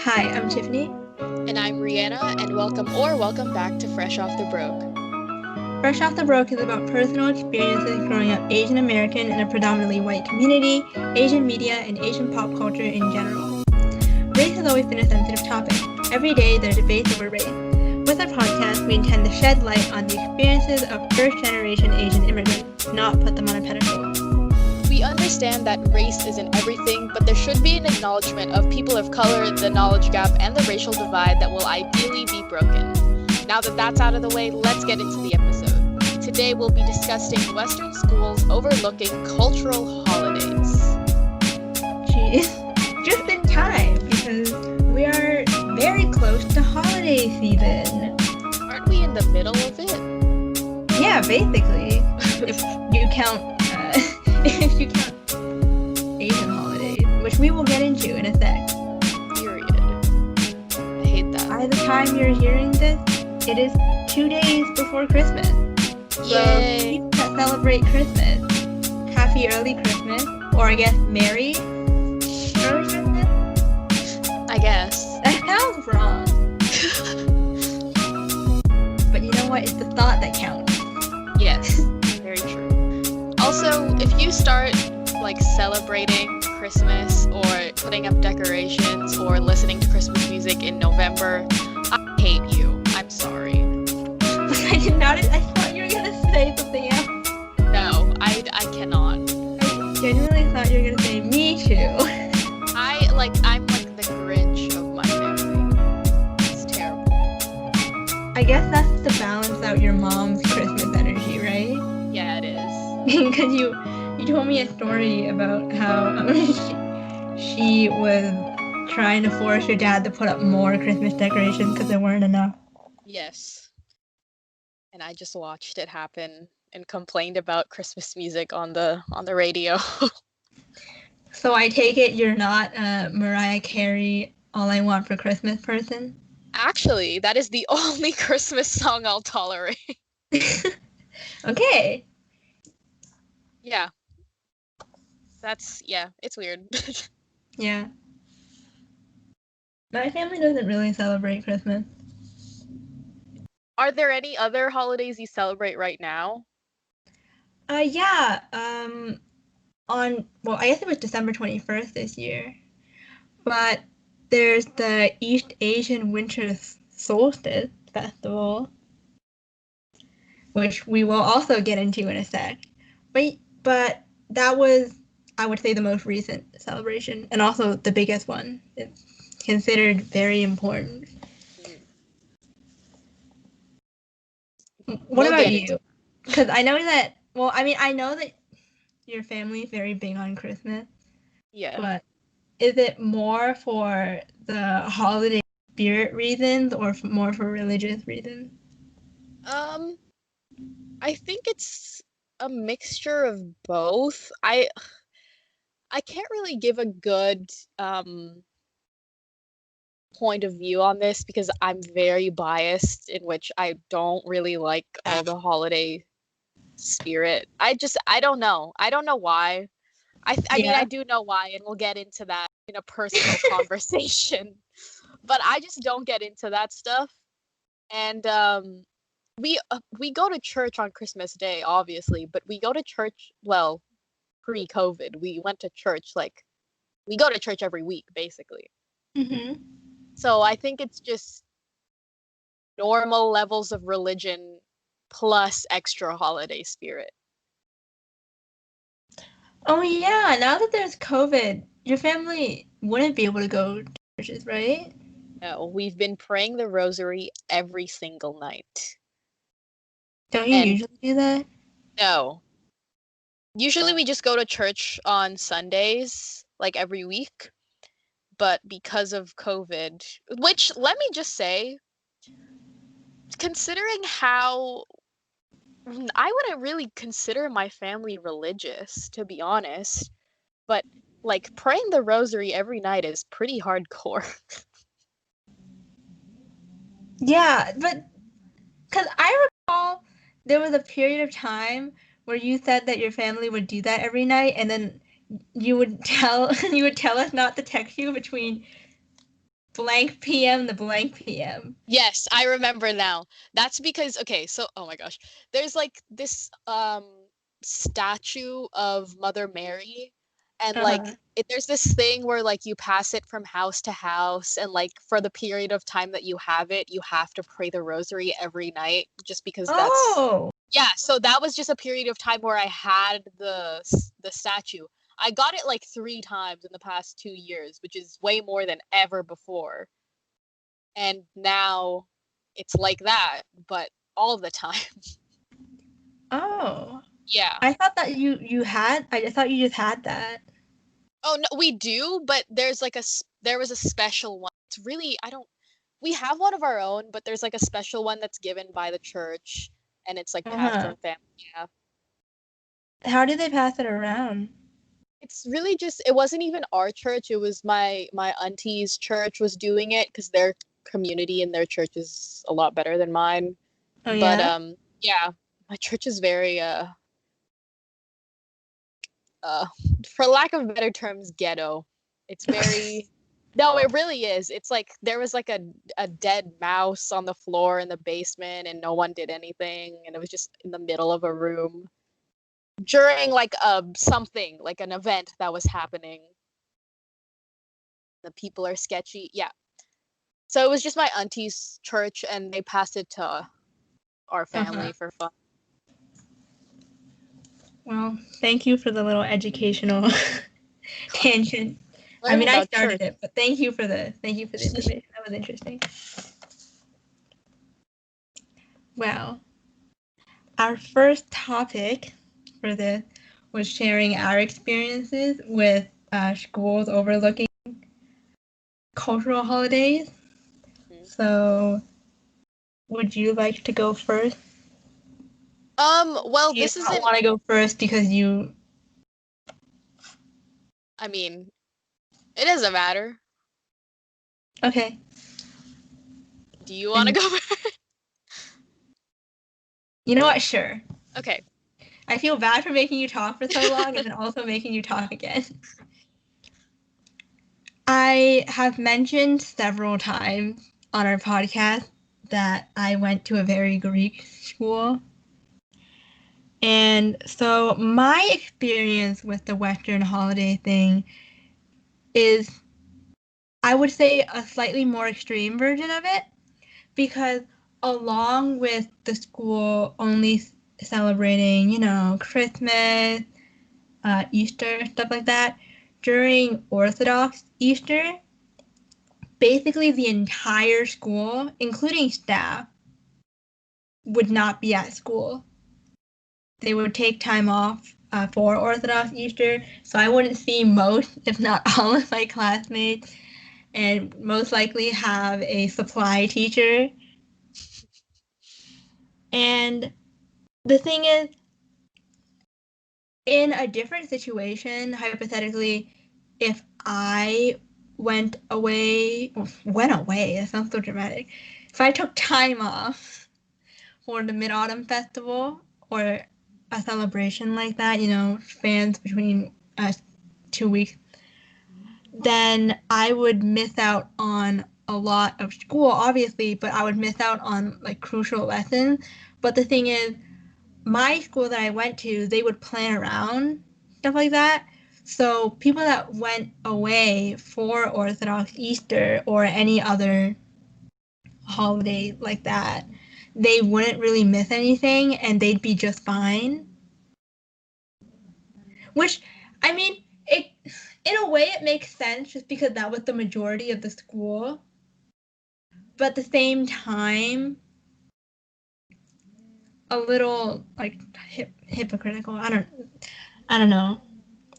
Hi, I'm Tiffany. And I'm Rihanna, and welcome back to Fresh Off the Broke. Fresh Off the Broke is about personal experiences growing up Asian American in a predominantly white community, Asian media, and Asian pop culture in general. Race has always been a sensitive topic. Every day there are debates over race. With our podcast, we intend to shed light on the experiences of first-generation Asian immigrants, not put them on a pedestal. We understand that race isn't everything, but there should be an acknowledgement of people of color, the knowledge gap, and the racial divide that will ideally be broken. Now that that's out of the way, let's get into the episode. Today we'll be discussing Western schools overlooking cultural holidays. Jeez, just in time, because we are very close to holiday season. Aren't we in the middle of it? Yeah, basically. if you count Asian holidays, which we will get into in a sec. Period. I hate that. By the time you're hearing this, it is 2 days before Christmas. Yay! So people that celebrate Christmas, happy early Christmas, or I guess merry early Christmas? I guess. That sounds wrong. But you know what? It's the thought that counts. Yes, very true. Also, if you start celebrating Christmas or putting up decorations or listening to Christmas music in November, I hate you. I'm sorry. I did not. I thought you were gonna say something else. No, I cannot. I genuinely thought you were gonna say me too. I'm like the Grinch of my family. It's terrible. I guess that's to balance out your mom's Christmas energy, right? Yeah, it is. Because you told me a story about how she was trying to force your dad to put up more Christmas decorations because there weren't enough. Yes. And I just watched it happen and complained about Christmas music on the radio. So I take it you're not a Mariah Carey All I Want for Christmas person? Actually, that is the only Christmas song I'll tolerate. Okay. Yeah. It's weird. Yeah. My family doesn't really celebrate Christmas. Are there any other holidays you celebrate right now? Yeah. I guess it was December 21st this year. But there's the East Asian Winter Solstice Festival, which we will also get into in a sec. But that was, I would say, the most recent celebration, and also the biggest one. It's considered very important. What about you? Because I know that, I know that your family is very big on Christmas. Yeah. But is it more for the holiday spirit reasons or more for religious reasons? I think it's a mixture of both. I can't really give a good point of view on this because I'm very biased, in which I don't really like all the holiday spirit. I don't know. I don't know why. I mean, I do know why, and we'll get into that in a personal conversation. But I just don't get into that stuff. And we go to church on Christmas Day, obviously, but we go to church, well, pre-COVID. We went to church, we go to church every week, basically. Mm-hmm. So I think it's just normal levels of religion plus extra holiday spirit. Oh yeah, now that there's COVID, your family wouldn't be able to go to churches, right? No, we've been praying the rosary every single night. Don't you usually do that? No. Usually we just go to church on Sundays, every week. But because of COVID, which, let me just say, considering how I wouldn't really consider my family religious, to be honest, but praying the rosary every night is pretty hardcore. Yeah, but because I recall there was a period of time where you said that your family would do that every night, and then you would tell us not to text you between blank PM, the blank PM. Yes, I remember now. That's because, okay, so oh my gosh. There's like this statue of Mother Mary, and like Uh-huh. there's this thing where like you pass it from house to house, and like for the period of time that you have it, you have to pray the rosary every night just because that's Oh. yeah, so that was just a period of time where I had the statue. I got it like 3 times in the past 2 years, which is way more than ever before. And now it's like that, but all the time. Oh. Yeah. I thought that you had. I thought you just had that. Oh no, we do, but there's like there was a special one. It's really I don't. We have one of our own, but there's like a special one that's given by the church, and it's like passed Uh-huh. from family. Yeah. How did they pass it around? It's really just it wasn't even our church. It was my auntie's church was doing it because their community and their church is a lot better than mine. Oh But yeah. yeah, my church is very uh for lack of better terms, ghetto. It's very no, it really is. It's like there was like a dead mouse on the floor in the basement and no one did anything and it was just in the middle of a room during like something, like an event that was happening. The people are sketchy. Yeah. So it was just my auntie's church and they passed it to our Uh-huh. family for fun. Well, thank you for the little educational tangent. I Learn mean, I about started church. it, but thank you for the information. That was interesting. Well, our first topic for this was sharing our experiences with schools overlooking cultural holidays. So, would you like to go first? Well, Do you this not isn't want to go first because you? I mean, it doesn't matter. Okay. Do you want to And go first? you know what? Sure. Okay. I feel bad for making you talk for so long and then also making you talk again. I have mentioned several times on our podcast that I went to a very Greek school. And so my experience with the Western holiday thing is, I would say, a slightly more extreme version of it because along with the school only celebrating, Christmas, Easter, stuff like that, during Orthodox Easter, basically the entire school, including staff, would not be at school. They would take time off for Orthodox Easter, so I wouldn't see most, if not all, of my classmates, and most likely have a supply teacher. And the thing is, in a different situation, hypothetically, if I went away, that sounds so dramatic. If I took time off for the Mid Autumn Festival or a celebration like that, spans between 2 weeks, then I would miss out on a lot of school, obviously, but I would miss out on like crucial lessons. But the thing is, my school that I went to, they would plan around stuff like that. So people that went away for Orthodox Easter or any other holiday like that, they wouldn't really miss anything and they'd be just fine. Which, I mean, in a way it makes sense just because that was the majority of the school. But at the same time, a little like hypocritical. I don't know.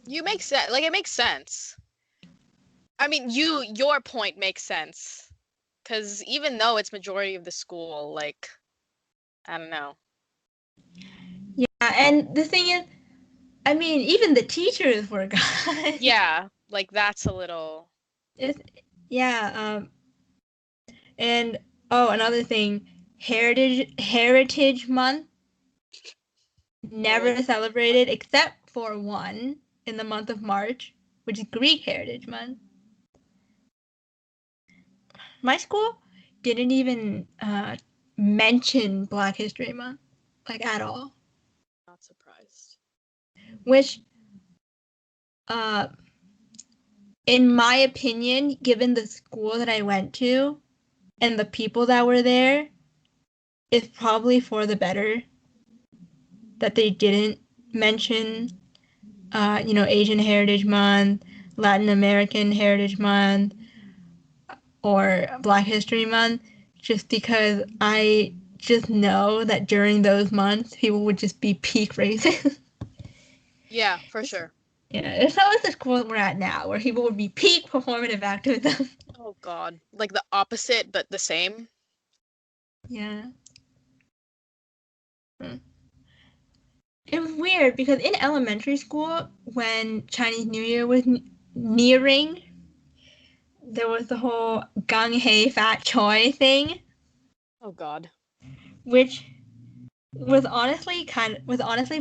You make sense. Like it makes sense. I mean, your point makes sense. Cuz even though it's majority of the school, like I don't know. Yeah, and the thing is, I mean, even the teachers were gone. Yeah, like that's a little It's, yeah, and oh, another thing, Heritage Month really never celebrated except for one in the month of March, which is Greek Heritage Month. my school didn't even mention Black History Month, like, at all. Not surprised. Which, in my opinion, given the school that I went to and the people that were there, is probably for the better that they didn't mention, Asian Heritage Month, Latin American Heritage Month, or Black History Month, just because I just know that during those months, people would just be peak racist. Yeah, for sure. Yeah, it's not like the school we're at now, where people would be peak performative activism. Oh God, like the opposite but the same. Yeah. It was weird because in elementary school, when Chinese New Year was nearing, there was the whole gung hei fat choi thing, Oh God. which was honestly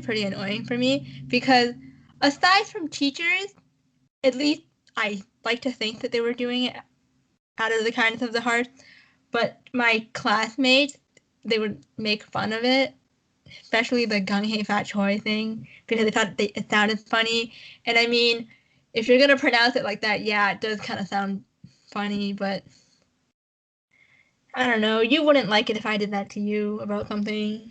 pretty annoying for me because aside from teachers, at least I like to think that they were doing it out of the kindness of the heart, but my classmates, they would make fun of it, especially the gung hei fat choi thing, because they thought it sounded funny. And I mean, if you're gonna pronounce it like that, yeah, it does kind of sound funny, but I don't know. You wouldn't like it if I did that to you about something.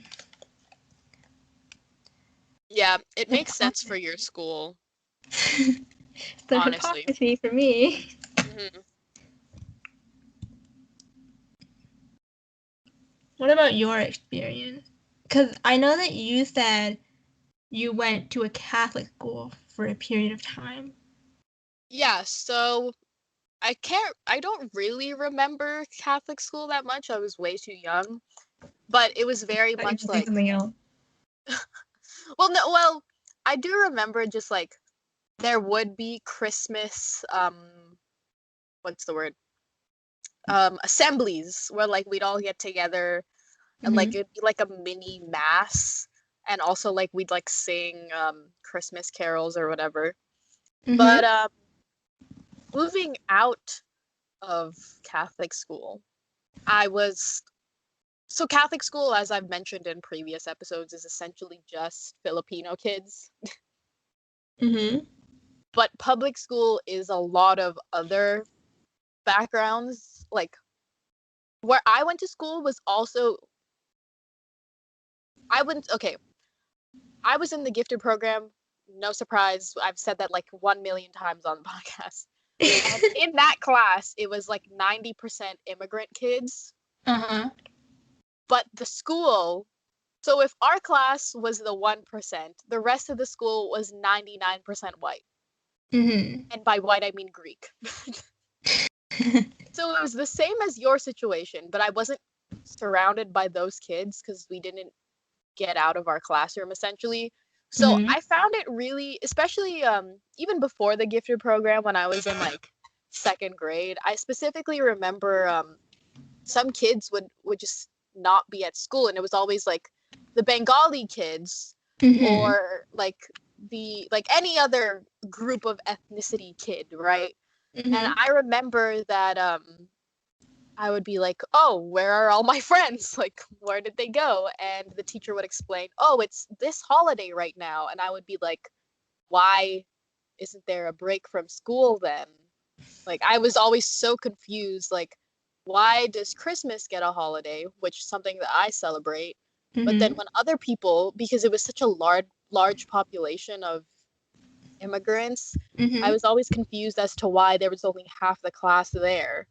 Yeah, it makes sense for your school, It's the honestly. hypocrisy for me. Hmm. What about your experience? Because I know that you said you went to a Catholic school for a period of time. Yeah, so I don't really remember Catholic school that much. I was way too young, but it was very I thought you much were saying like, something else. well, I do remember just like there would be Christmas, what's the word? Assemblies where like we'd all get together and like Mm-hmm. it'd be like a mini mass and also like we'd like sing Christmas carols or whatever. But Mm-hmm. moving out of Catholic school, I was so Catholic school, as I've mentioned in previous episodes, is essentially just Filipino kids. Mm-hmm. But public school is a lot of other backgrounds. Like where I went to school was also okay, I was in the gifted program. No surprise. I've said that like 1 million times on the podcast. And in that class, it was like 90% immigrant kids. Uh-huh. But the school, so if our class was the 1%, the rest of the school was 99% white. Mm-hmm. And by white, I mean Greek. So it was the same as your situation, but I wasn't surrounded by those kids because we didn't get out of our classroom essentially. So Mm-hmm. I found it really, especially even before the gifted program when I was in like second grade, I specifically remember some kids would just not be at school and it was always like the Bengali kids Mm-hmm. or like the like any other group of ethnicity kid, right? And Mm-hmm. I remember that I would be like, "Oh, where are all my friends? Like, where did they go?" And the teacher would explain, "Oh, it's this holiday right now." And I would be like, "Why isn't there a break from school then?" Like, I was always so confused. Like, why does Christmas get a holiday, which is something that I celebrate, but then Mm-hmm. when other people, because it was such a large population of immigrants, I Mm-hmm. was always confused as to why there was only half the class there,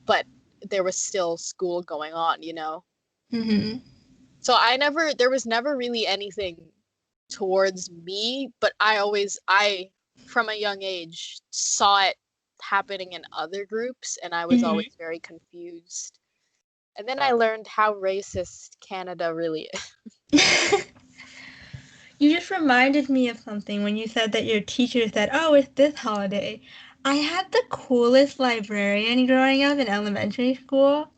but there was still school going on, you know? Mm-hmm. So there was never really anything towards me, but from a young age, saw it happening in other groups, and I was Mm-hmm. always very confused. And then I learned how racist Canada really is. You just reminded me of something when you said that your teacher said, "Oh, it's this holiday." I had the coolest librarian growing up in elementary school.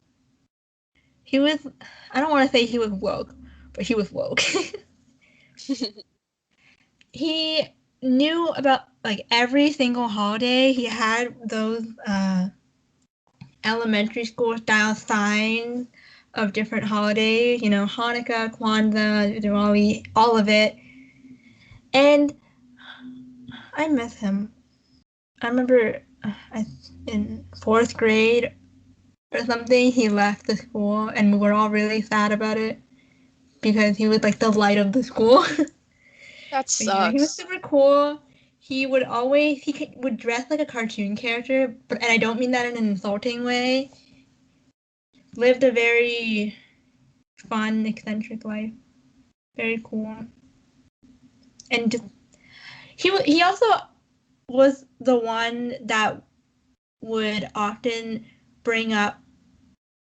He was, I don't want to say he was woke, but he was woke. He knew about like every single holiday. He had those elementary school style signs of different holidays, you know, Hanukkah, Kwanzaa, Diwali, all of it. And I miss him. I remember in fourth grade or something, he left the school and we were all really sad about it because he was like the light of the school. That But yeah, he was sucks. super cool. He would always would dress like a cartoon character, but and I don't mean that in an insulting way. Lived a very fun, eccentric life. Very cool. And just he also was the one that would often bring up,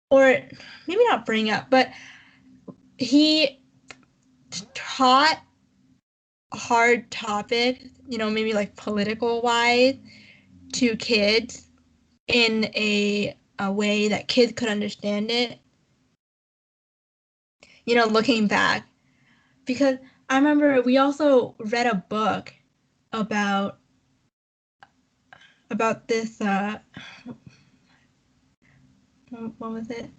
or maybe not bring up, but he taught hard topics, you know, maybe like political wise, to kids in a way that kids could understand it. You know, looking back, because I remember we also read a book about this what was it?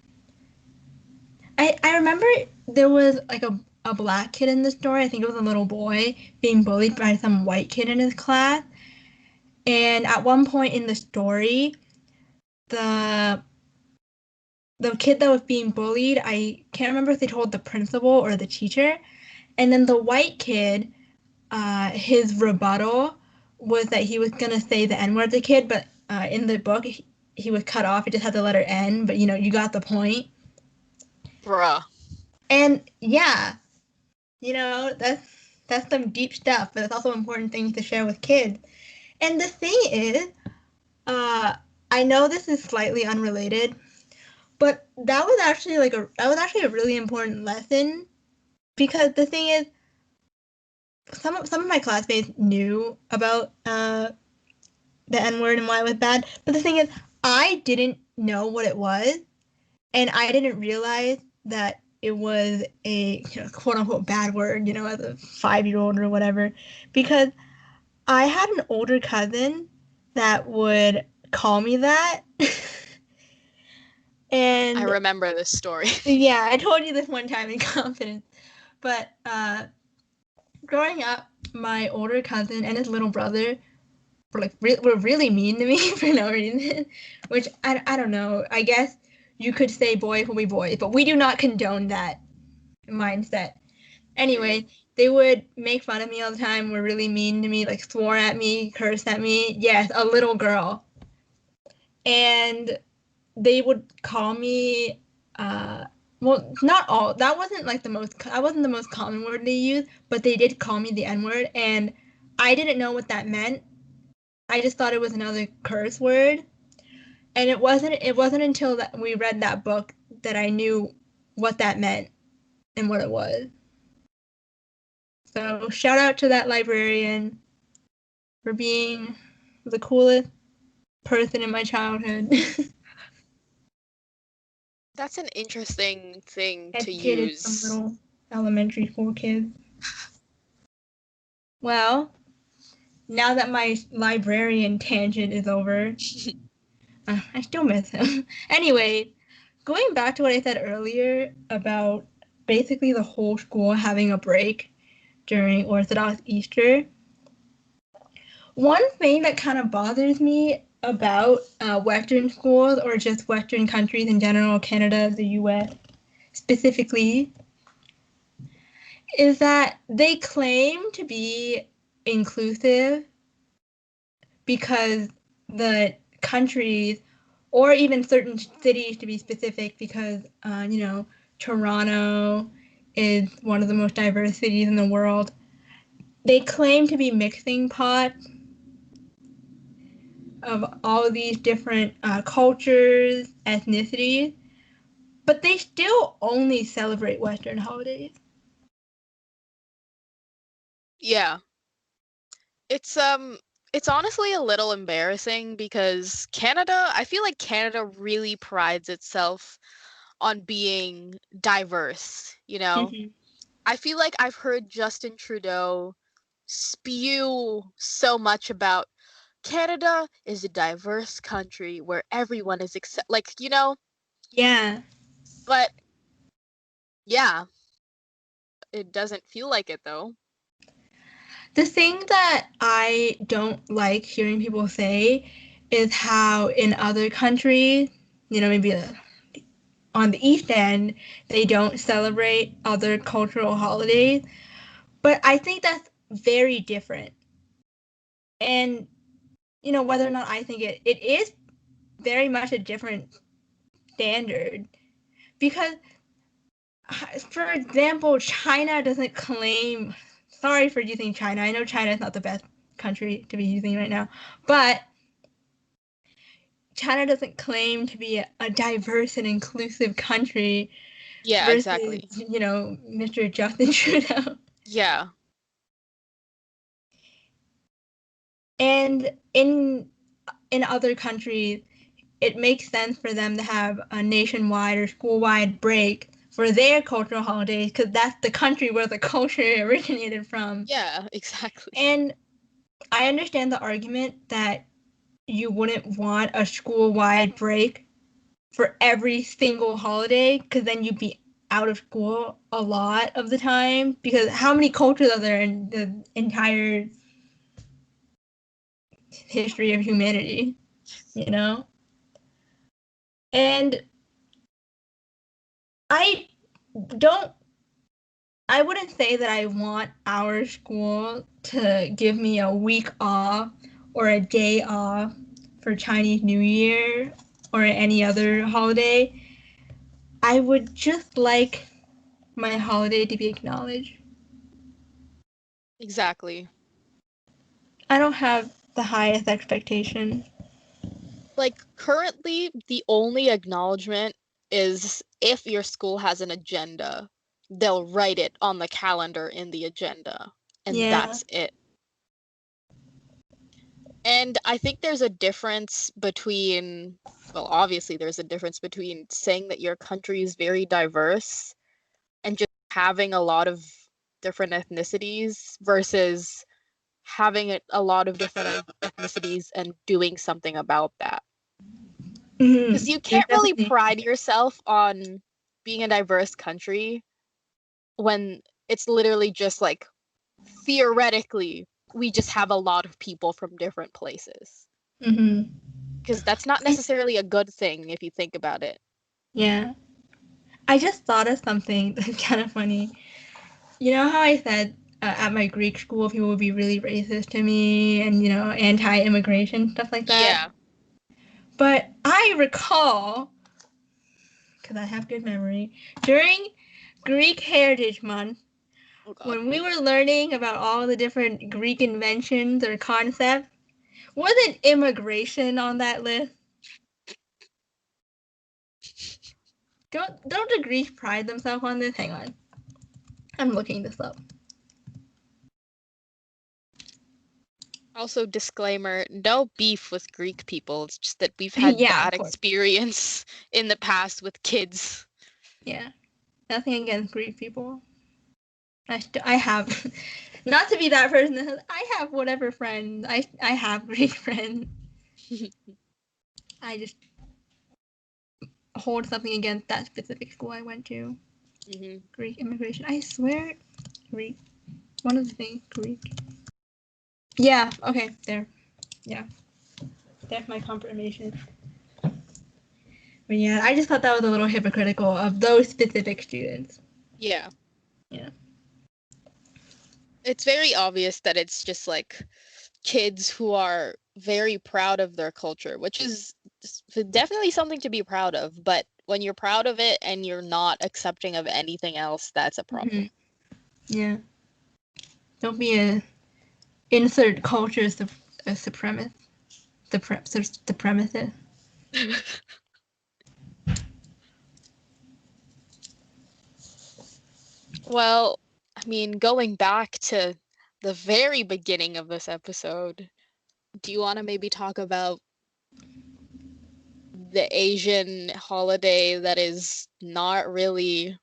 I remember there was like a black kid in the story. I think it was a little boy being bullied by some white kid in his class. And at one point in the story, the the kid that was being bullied, I can't remember if they told the principal or the teacher. And then the white kid, his rebuttal was that he was gonna say the N word to the kid, but in the book he was cut off. It just had the letter N, but you know, you got the point. Bruh. And yeah, you know, that's some deep stuff, but it's also important things to share with kids. And the thing is, uh, I know this is slightly unrelated, but that was actually a really important lesson because the thing is, some of my classmates knew about the N word and why it was bad, but the thing is, I didn't know what it was, and I didn't realize that it was a, you know, quote unquote bad word, you know, as a 5 year old or whatever, because I had an older cousin that would call me that. I And remember this story. yeah, I told you this one time in confidence. But growing up, my older cousin and his little brother were really mean to me for no reason, which I don't know. I guess you could say boys will be boys, but we do not condone that mindset. Period. Anyway, they would make fun of me all the time, were really mean to me, like swore at me, cursed at me. Yes, a little girl. And they would call me well, not all. That wasn't like the most I wasn't the most common word they used, but they did call me the N-word and I didn't know what that meant. I just thought it was another curse word. And it wasn't until that we read that book that I knew what that meant and what it was. So shout out to that librarian for being the coolest person in my childhood. That's an interesting thing to Educated some use. little elementary school kids. Well, now that my librarian tangent is over, I still miss him. Anyway, going back to what I said earlier about basically the whole school having a break during Orthodox Easter, one thing that kind of bothers me about Western schools or just Western countries in general, Canada, the US specifically, is that they claim to be inclusive because the countries, or even certain cities to be specific, because, you know, Toronto is one of the most diverse cities in the world. They claim to be mixing pot of all of these different cultures, ethnicities, but they still only celebrate Western holidays. Yeah. It's honestly a little embarrassing because Canada, I feel like Canada really prides itself on being diverse, you know? Mm-hmm. I feel like I've heard Justin Trudeau spew so much about Canada is a diverse country where everyone is Yeah. but yeah, it doesn't feel like it though. The thing that I don't like hearing people say is how in other countries, maybe on the East End, they don't celebrate other cultural holidays. But I think that's very different. And, whether or not I think it is very much a different standard. Because, for example, China doesn't claim, sorry for using China. I know China is not the best country to be using right now, but China doesn't claim to be a diverse and inclusive country Yeah, versus, exactly. Mr. Justin Trudeau. Yeah. And in other countries, it makes sense for them to have a nationwide or school-wide break for their cultural holidays because that's the country where the culture originated from. Yeah, exactly. And I understand the argument that you wouldn't want a school-wide break for every single holiday because then you'd be out of school a lot of the time because how many cultures are there in the entire history of humanity, you know? And I don't I wouldn't say that I want our school to give me a week off or a day off for Chinese New Year or any other holiday. I would just like my holiday to be acknowledged. Exactly. I don't have the highest expectation. Like currently, the only acknowledgement is if your school has an agenda, they'll write it on the calendar in the agenda, and Yeah. that's it. And I think there's a difference between, well, obviously there's a difference between saying that your country is very diverse and just having a lot of different ethnicities versus having a lot of different ethnicities and doing something about that. Because you There's can't really definitely. pride yourself on being a diverse country when it's literally just like theoretically we just have a lot of people from different places. hmm Because that's not I, necessarily a good thing if you think about it. yeah. I just thought of something that's kind of funny. You know how I said at my Greek school people would be really racist to me and, anti-immigration, stuff like that? Yeah. But I recall, because I have good memory, during Greek Heritage Month, Oh God. when we were learning about all the different Greek inventions or concepts, wasn't immigration on that list? Don't the Greeks pride themselves on this? Hang on. I'm looking this up. Also, disclaimer, no beef with Greek people. It's just that we've had Yeah, of bad course. experience in the past with kids. Yeah. Nothing against Greek people. I have, not to be that person that says, I have whatever friends. I have Greek friends. I just hold something against that specific school I went to. hmm Greek immigration. I swear, Greek. One of the things, Greek. Yeah, okay, there. Yeah, that's my confirmation. But yeah, I just thought that was a little hypocritical of those specific students. Yeah. Yeah. It's very obvious that it's just like kids who are very proud of their culture, which is definitely something to be proud of. But when you're proud of it and you're not accepting of anything else, that's a hmm problem. Yeah. Don't be a insert culture a supremacist. Supremacist. Well, I mean, going back to the very beginning of this episode, do you want to maybe talk about the Asian holiday that is not really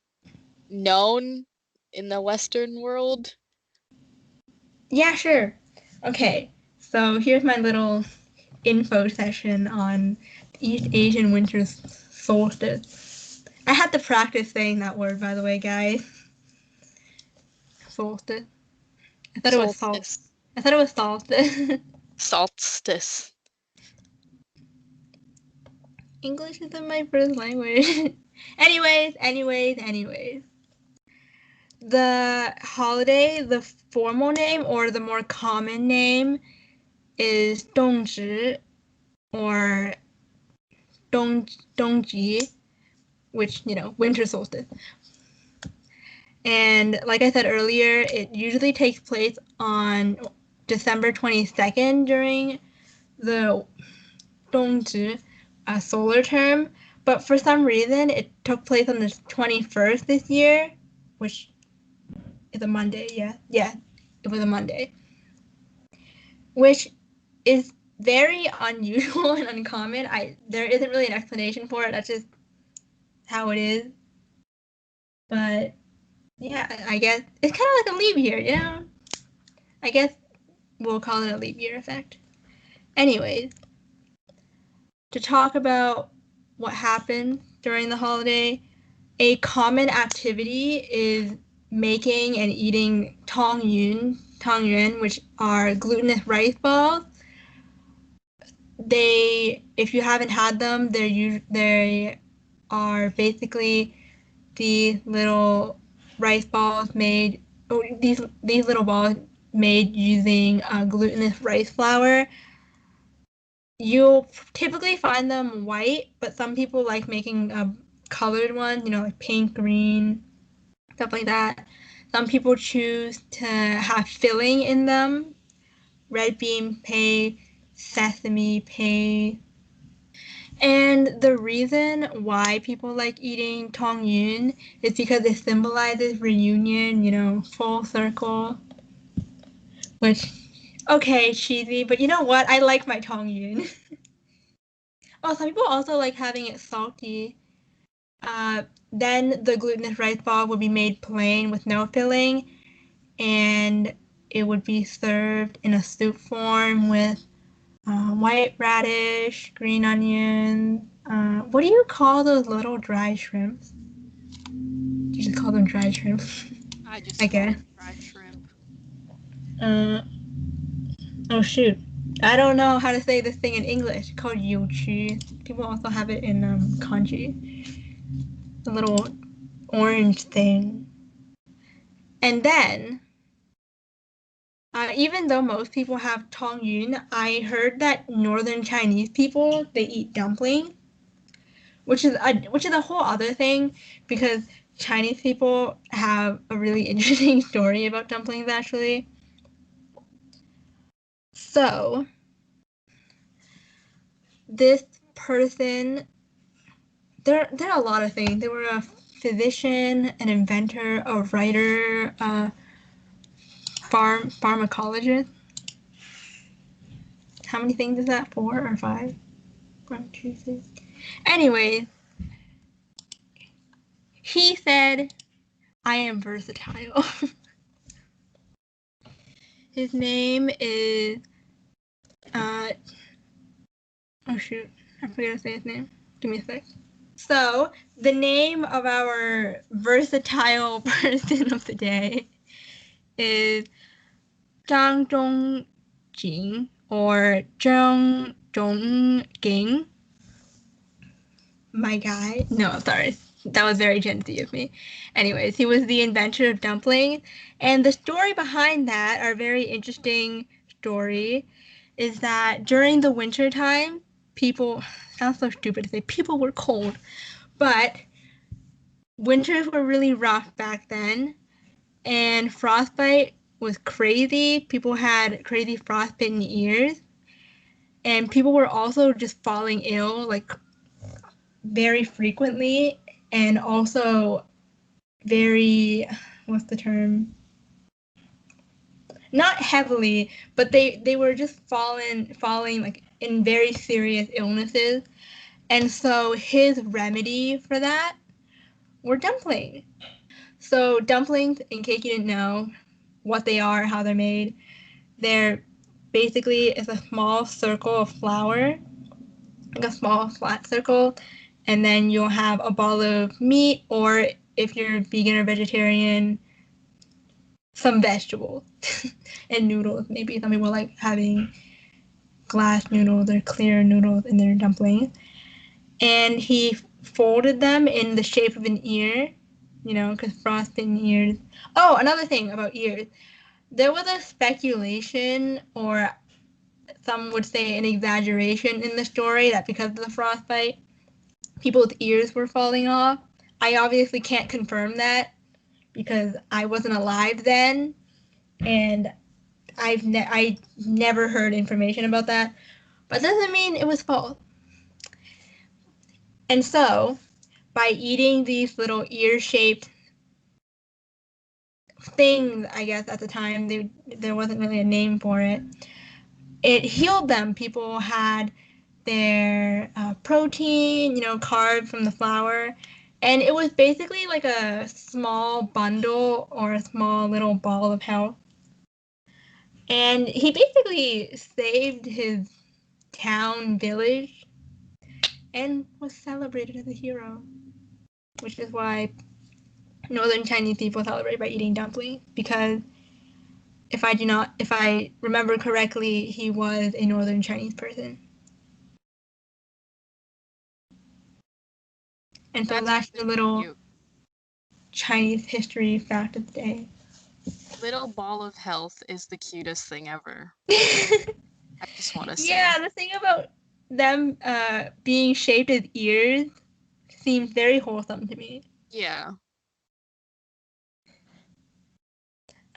known in the Western world? Yeah, sure. Okay. So here's my little info session on East Asian winter solstice. I had to practice saying that word, by the way, guys. Solstice. I thought it was salt. Solstice. I thought it was solstice. Solstice. English isn't my first language. anyways. The holiday, the formal name or the more common name is 冬至 or 冬季, which, winter solstice. And like I said earlier, it usually takes place on December 22nd during the 冬至 solar term. But for some reason, it took place on the 21st this year, which is a Monday. Yeah, it was a Monday. Which is very unusual and uncommon. There isn't really an explanation for it. That's just how it is. But yeah, I guess it's kind of like a leap year, I guess we'll call it a leap year effect. Anyways, to talk about what happened during the holiday, a common activity is making and eating tangyuan, which are glutinous rice balls. If you haven't had them, they are basically these little rice balls made. These little balls made using glutinous rice flour. You'll typically find them white, but some people like making colored ones, like pink, green, stuff like that. Some people choose to have filling in them, red bean paste, sesame paste. And the reason why people like eating tangyuan is because it symbolizes reunion, full circle. Which, okay, cheesy, but you know what? I like my tangyuan. Oh, some people also like having it salty. Then the glutinous rice ball would be made plain with no filling, and it would be served in a soup form with white radish, green onion. What do you call those little dry shrimps? You just call them dry shrimps. I just I call guess. it fried shrimp. Oh shoot. I don't know how to say this thing in English. It's called yuqu. People also have it in kanji. The little orange thing. And then, even though most people have tangyuan, I heard that northern Chinese people they eat dumplings, which is a whole other thing because Chinese people have a really interesting story about dumplings actually. So this person, there are a lot of things. They were a physician, an inventor, a writer, a pharmacologist. How many things is that? 4 or 5? 1, 2, 3. Anyway, he said, I am versatile. His name is, oh shoot, I forgot to say his name. Give me a sec. So, the name of our versatile person of the day is Zhang Zhongjing or Zheng Zhongjing. My guy. No, sorry. That was very Gen Z of me. Anyways, he was the inventor of dumplings. And the story behind that, our very interesting story, is that during the winter time, people, sounds so stupid to say, people were cold, but winters were really rough back then, and frostbite was crazy. People had crazy frostbitten ears, and people were also just falling ill, like very frequently, and also very, what's the term? Not heavily, but they were just falling like in very serious illnesses. And so his remedy for that were dumplings. So dumplings, in case you didn't know what they are, how they're made, they're basically is a small circle of flour, like a small flat circle, and then you'll have a ball of meat, or if you're vegan or vegetarian, some vegetables and noodles. Maybe some people like having glass noodles or clear noodles in their dumplings. And he folded them in the shape of an ear, because frosting ears. Oh, another thing about ears. There was a speculation, or some would say an exaggeration in the story, that because of the frostbite, people's ears were falling off. I obviously can't confirm that because I wasn't alive then, and I never heard information about that. But that doesn't mean it was false. And so, by eating these little ear-shaped things, I guess at the time there wasn't really a name for it. It healed them. People had their protein, carbs from the flour, and it was basically like a small bundle or a small little ball of health. And he basically saved his town, village, and was celebrated as a hero, which is why Northern Chinese people celebrate by eating dumplings, because if I remember correctly, he was a Northern Chinese person. And so that's the little cute. Chinese history fact of the day. Little ball of health is the cutest thing ever. I just want to say. Yeah, the thing about them being shaped as ears seems very wholesome to me. Yeah.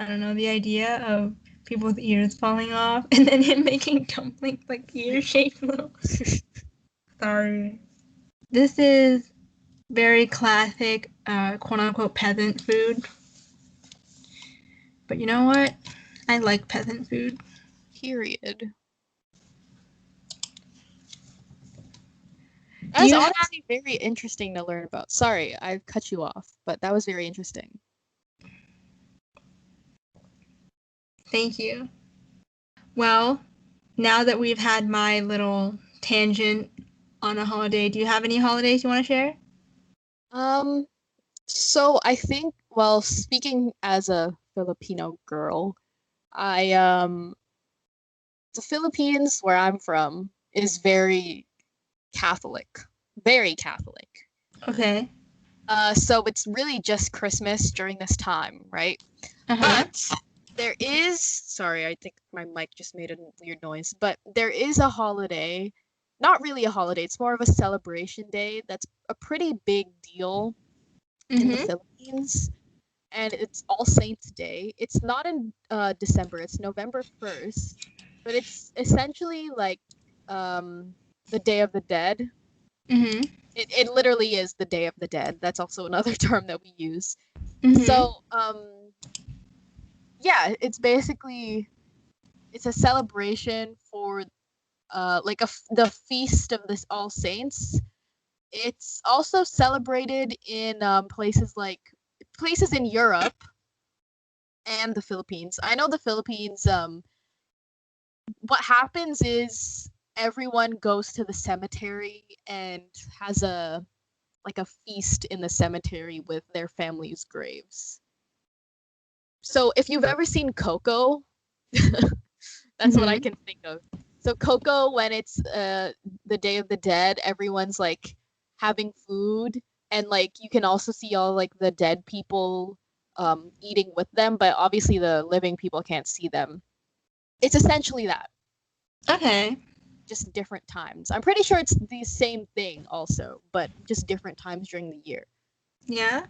I don't know, the idea of people's ears falling off and then him making dumplings like ear-shaped little. Sorry. This is very classic, quote-unquote peasant food. But you know what? I like peasant food. Period. That's honestly very interesting to learn about. Sorry, I cut you off, but that was very interesting. Thank you. Well, now that we've had my little tangent on a holiday, do you have any holidays you want to share? So I think, well, speaking as a Filipino girl, I the Philippines, where I'm from, is very Catholic. Very Catholic. Okay. So it's really just Christmas during this time, right? Uh-huh. But there is, sorry, I think my mic just made a weird noise, but there is a holiday, not really a holiday, it's more of a celebration day that's a pretty big deal in the Philippines, and it's All Saints Day. It's not in December, it's November 1st, but it's essentially like the Day of the Dead. Mm-hmm. It literally is the Day of the Dead. That's also another term that we use. Mm-hmm. So, yeah, it's basically it's a celebration for like the feast of this All Saints. It's also celebrated in places in Europe and the Philippines. I know the Philippines. What happens is everyone goes to the cemetery and has a feast in the cemetery with their family's graves. So if you've ever seen Coco, that's what I can think of. So Coco, when it's the Day of the Dead, everyone's like having food, and like you can also see all like the dead people eating with them, but obviously the living people can't see them. It's essentially that. Okay. Just different times. I'm pretty sure it's the same thing also, but just different times during the year. Yeah.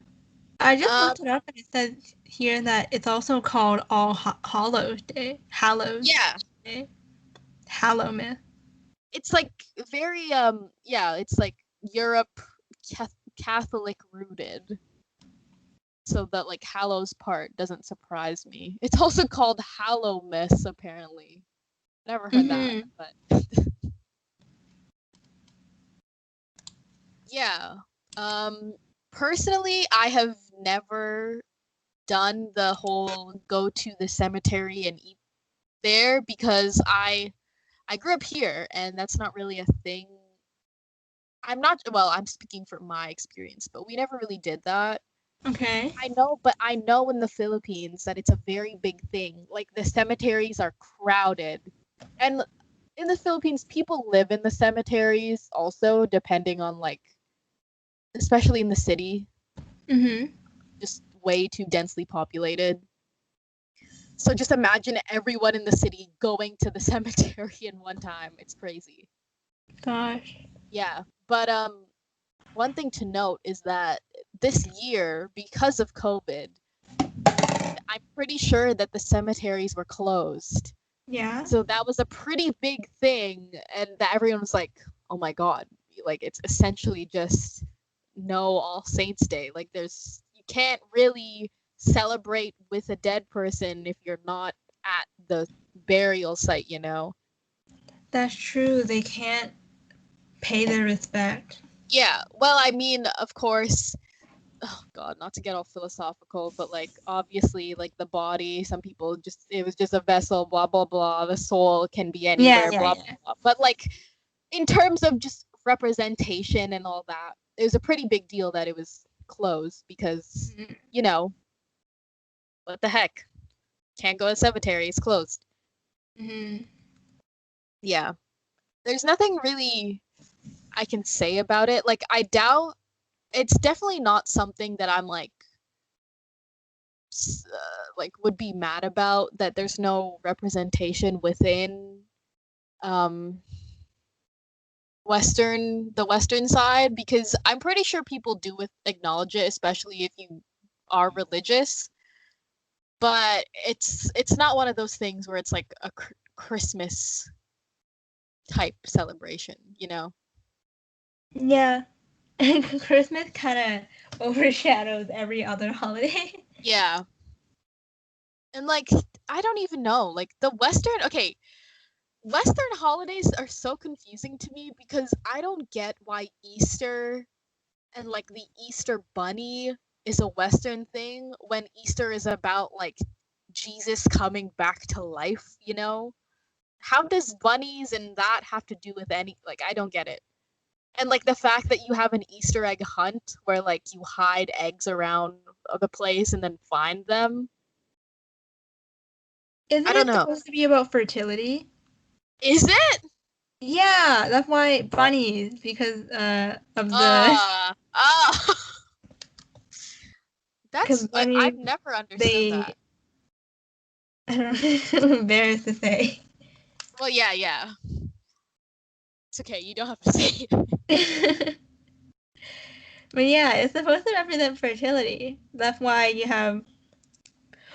I just looked it up and it says here that it's also called All Hallows Day. Hallows Day. Hallowmas. It's like very yeah, it's like Europe Catholic rooted. So that like Hallows part doesn't surprise me. It's also called Hallowmas apparently. Never heard that, but yeah. Personally, I have never done the whole go to the cemetery and eat there because I grew up here, and that's not really a thing. I'm speaking from my experience, but we never really did that. Okay. I know in the Philippines that it's a very big thing. Like the cemeteries are crowded. And in the Philippines, people live in the cemeteries also, depending on like, especially in the city, Mm-hmm. just way too densely populated. So just imagine everyone in the city going to the cemetery in one time. It's crazy. Gosh. Yeah. But one thing to note is that this year, because of COVID, I'm pretty sure that the cemeteries were closed. Yeah. So that was a pretty big thing, and that everyone was like, "Oh my god!" Like it's essentially just no All Saints Day. Like you can't really celebrate with a dead person if you're not at the burial site, you know? That's true. They can't pay their respect. Yeah. Well, I mean, of course, oh god, not to get all philosophical, but like obviously like the body, some people just it was just a vessel, blah blah blah. The soul can be Yeah, anywhere, yeah, blah yeah. blah. But like in terms of just representation and all that, it was a pretty big deal that it was closed because, Mhm. you know, what the heck? Can't go to the cemetery, it's closed. Mhm. Yeah. There's nothing really I can say about it. Like I doubt it's definitely not something that I'm like would be mad about that there's no representation within um the western side, because I'm pretty sure people do acknowledge it, especially if you are religious, but it's not one of those things where it's like a Christmas type celebration, you know? Yeah. Christmas kind of overshadows every other holiday. Yeah. And like I don't even know, like the Western holidays are so confusing to me because I don't get why Easter and like the Easter bunny is a Western thing when Easter is about like Jesus coming back to life, you know? How does bunnies and that have to do with like I don't get it. And like the fact that you have an Easter egg hunt where like you hide eggs around the place and then find them. I Isn't don't it know. supposed to be about fertility? Is it? Yeah, that's why bunnies, because of the Oh. because bunnies I've never understood they that. I don't know, I'm embarrassed to say. Well, yeah, yeah. It's okay. You don't have to say it. But yeah, it's supposed to represent fertility. That's why you have.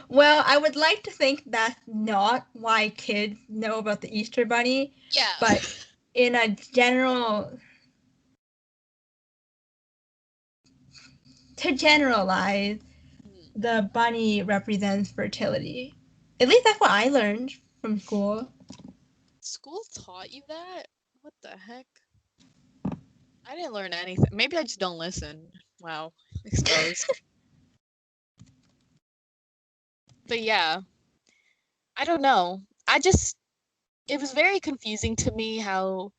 Well, I would like to think that's not why kids know about the Easter Bunny, Yeah. but in a general, to generalize, the bunny represents fertility. At least that's what I learned from school. School taught you that? What the heck? I didn't learn anything. Maybe I just don't listen. Wow. Exposed. But yeah, I don't know. It was very confusing to me how,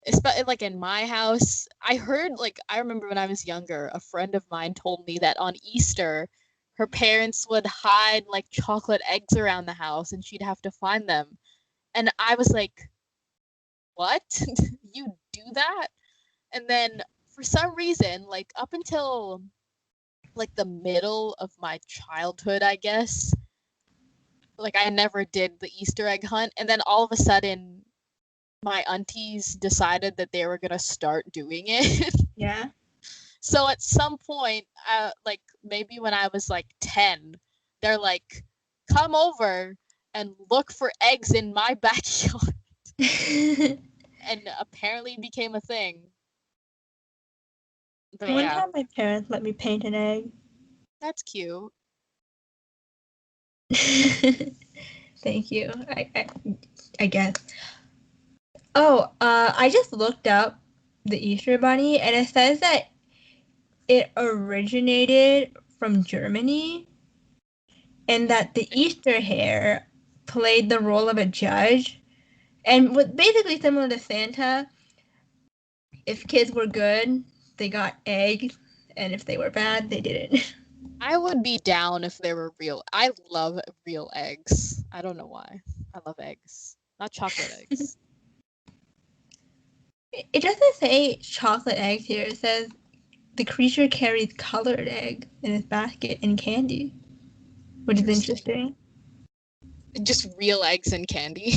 especially like in my house, I remember when I was younger, a friend of mine told me that on Easter, her parents would hide like chocolate eggs around the house and she'd have to find them. And I was like, what? You do that? And then for some reason, like up until like the middle of my childhood, I guess, like I never did the Easter egg hunt. And then all of a sudden, my aunties decided that they were gonna start doing it. Yeah. So at some point, like maybe when I was like 10, they're like, come over and look for eggs in my backyard. And apparently became a thing. But One yeah, time my parents let me paint an egg. that's cute. Thank you. I guess. Oh, I just looked up the Easter Bunny, and it says that it originated from Germany, and that the Easter hare played the role of a judge, and was basically similar to Santa. If kids were good, they got eggs, and if they were bad, they didn't. I would be down if they were real. I love real eggs. I don't know why. I love eggs. Not chocolate eggs. It doesn't say chocolate eggs here. It says the creature carries colored eggs in his basket and candy, which is Interesting. interesting. Just real eggs and candy.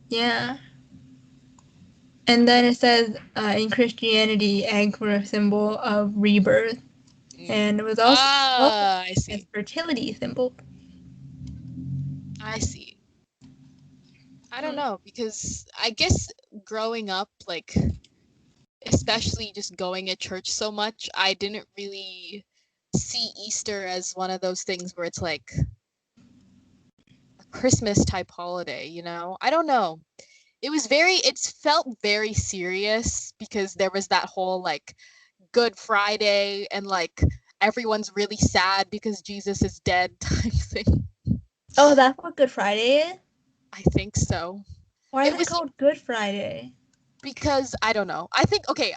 Yeah. And then it says in Christianity, eggs were a symbol of rebirth, and it was also I a see. fertility symbol. I see. I don't Hmm. know because I guess growing up, like especially just going at church so much, I didn't really see Easter as one of those things where it's like a Christmas type holiday, you know? I don't know. It felt very serious because there was that whole like Good Friday and like everyone's really sad because Jesus is dead type thing. Oh, that's what Good Friday is? I think so. Why is It it was called Good Friday? because I don't know. I think okay,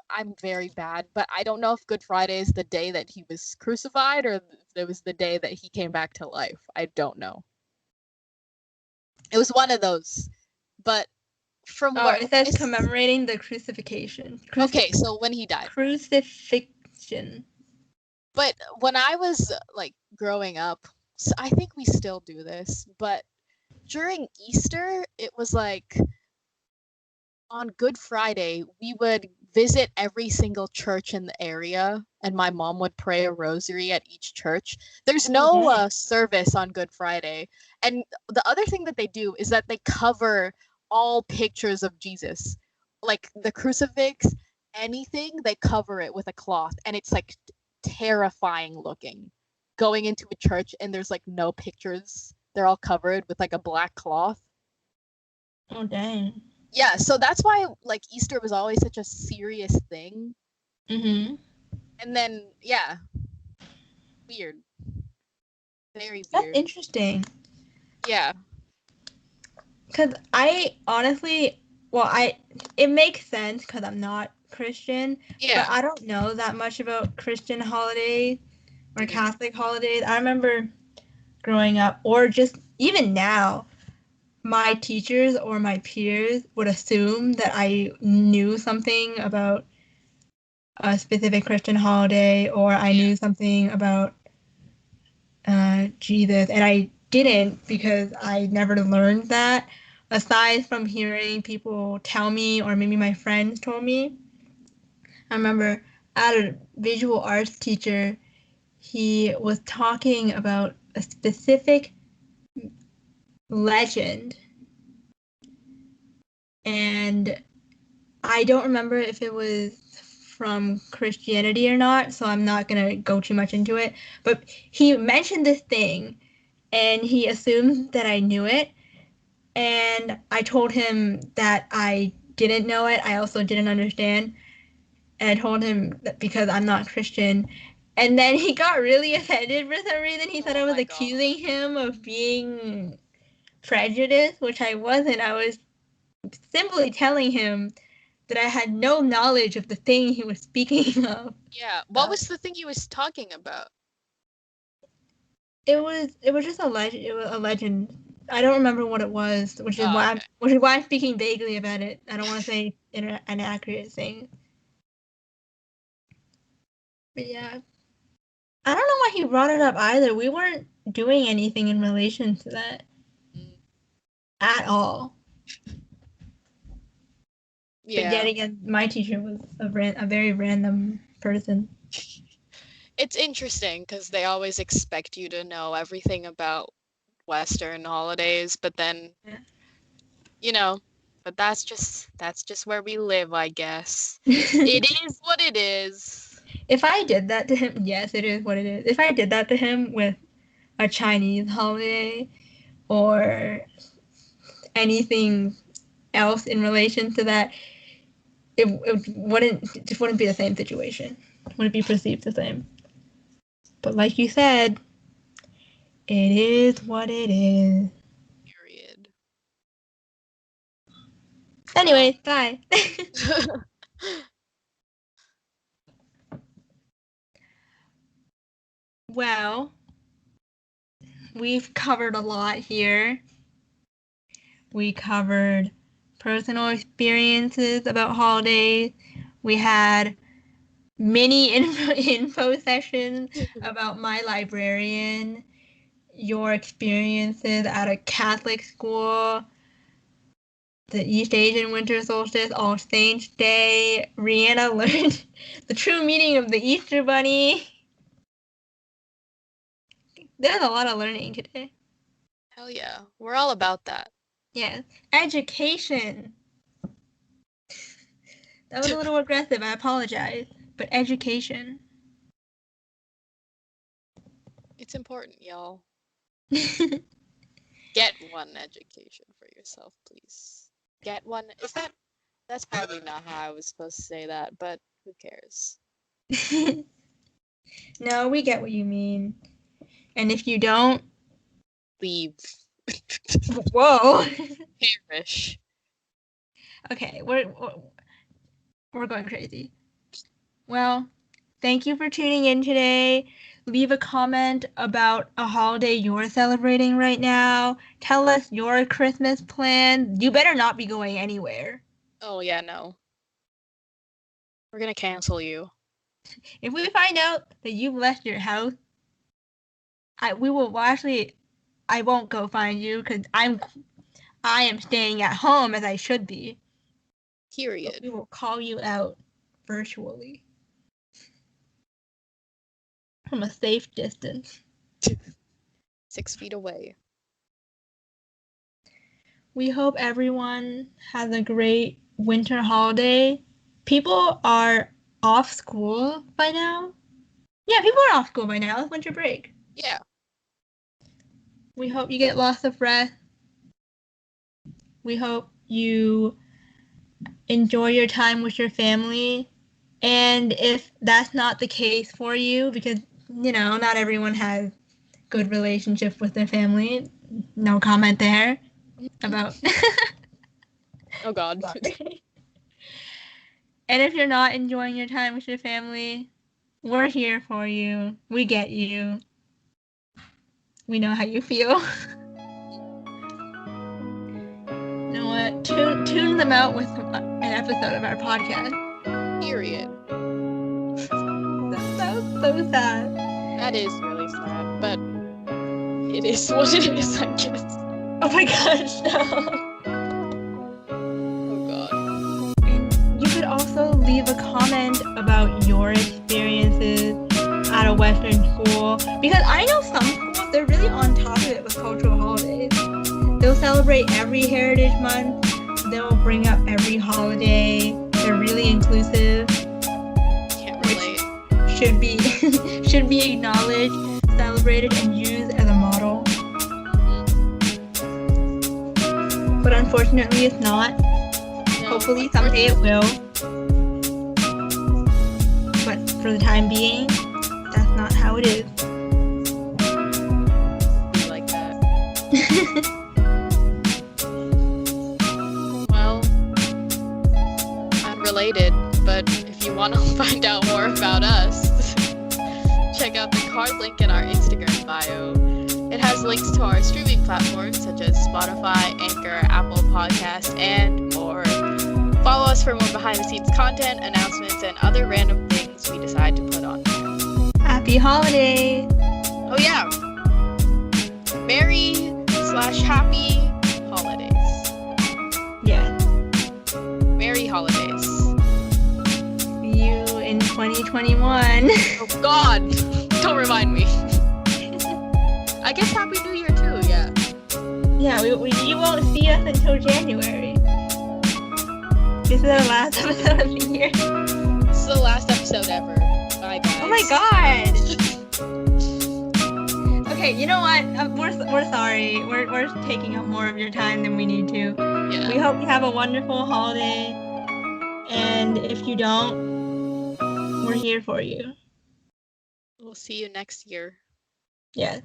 I'm very bad, but I don't know if Good Friday is the day that he was crucified or if it was the day that he came back to life. I don't know. It was one of those. But from Oh, what it says it's commemorating the crucifixion. okay, so when he died. Crucifixion. But when I was like growing up, so I think we still do this, but during Easter, it was like on Good Friday, we would visit every single church in the area, and my mom would pray a rosary at each church. There's Oh, no dang. service on Good Friday. And the other thing that they do is that they cover all pictures of Jesus, like the crucifix, anything, they cover it with a cloth, and it's like terrifying looking. Going into a church and there's like no pictures, they're all covered with like a black cloth. Oh, dang. Yeah, so that's why like Easter was always such a serious thing. Mm-hmm. And then yeah, weird. Very That's weird. interesting. Yeah. Because I honestly, it makes sense because I'm not Christian, but Yeah. I don't know that much about Christian holidays or Me neither. Catholic holidays. I remember growing up, or just even now, my teachers or my peers would assume that I knew something about a specific Christian holiday or I Yeah. knew something about Jesus, and I didn't because I never learned that. Aside from hearing people tell me, or maybe my friends told me, I remember I had a visual arts teacher. He was talking about a specific legend, and I don't remember if it was from Christianity or not, so I'm not gonna go too much into it. But he mentioned this thing, and he assumed that I knew it. And I told him that I didn't know it. I also didn't understand. And I told him that because I'm not Christian. And then he got really offended for some reason. He thought Oh I was my god. accusing him of being prejudiced, which I wasn't. I was simply telling him that I had no knowledge of the thing he was speaking of. Yeah. What So was the thing he was talking about? it was just a legend. It was a legend. I don't remember what it was, Oh, okay. which is why I'm speaking vaguely about it. I don't want to say an inaccurate thing. But yeah, I don't know why he brought it up either. We weren't doing anything in relation to that Mm, at all. But yet yeah. again, my teacher was a very random person. It's interesting because they always expect you to know everything about Western holidays, but then, Yeah. you know, but that's just where we live, I guess. It is what it is. If I did that to him, yes, it is what it is. If I did that to him with a Chinese holiday or anything else in relation to that, it just wouldn't be the same situation. Wouldn't be perceived the same. But like you said, It is what it is. Period. Anyways, bye. Well, we've covered a lot here. We covered personal experiences about holidays. We had mini info sessions about my librarian, your experiences at a Catholic school, the East Asian winter solstice, All Saints Day. Rihanna learned the true meaning of the Easter Bunny. There's a lot of learning today. Hell yeah. We're all about that. Yes. Education. That was a little aggressive, I apologize. But education. It's important, y'all. Get Get one education for yourself, please. Get one. That's probably not how I was supposed to say that, but who cares? No, we get what you mean. And if you don't, Leave. whoa. Perish. Okay, we're going crazy. Well, thank you for tuning in today. Leave a comment about a holiday you're celebrating right now. Tell us your Christmas plan. You better not be going anywhere. Oh yeah, no. We're gonna cancel you. If we find out that you've left your house, I won't go find you because I am staying at home as I should be. But Period. we will call you out virtually from a safe distance. 6 feet away. We hope everyone has a great winter holiday. People are off school by now. Yeah, people are off school by now. It's winter break. Yeah. We hope you get lots of rest. We hope you enjoy your time with your family. And if that's not the case for you, because, not everyone has good relationship with their family, no comment there about. Oh god. And if you're not enjoying your time with your family, we're here for you. We get you. We know how you feel. You know what? Tune them out with an episode of our podcast. Period. That was so sad. That is really sad, but it is what it is, I guess. Oh my gosh, no. Oh god. And you could also leave a comment about your experiences at a Western school, because I know some schools, they're really on top of it with cultural holidays. They'll celebrate every Heritage Month. They'll bring up every holiday. They're really inclusive. Can't relate. Should be acknowledged, celebrated, and used as a model. But unfortunately, it's not. No, Hopefully, someday it will. But for the time being, that's not how it is. Be like that. Well, unrelated, but if you want to find out more about us, check out the card link in our Instagram bio. It has links to our streaming platforms such as Spotify, Anchor, Apple Podcasts, and more. Follow us for more behind-the-scenes content, announcements, and other random things we decide to put on there. Happy holidays! Oh yeah! Merry/happy holidays. Yes. Merry holidays. See you in 2021. Oh god! Don't remind me. I guess Happy New Year too, yeah. Yeah, you won't see us until January. This is our last episode of the year. This is the last episode ever. Bye guys. Oh my god! Okay, you know what? We're sorry. We're taking up more of your time than we need to. Yeah. We hope you have a wonderful holiday. And if you don't, we're here for you. We'll see you next year. Yeah.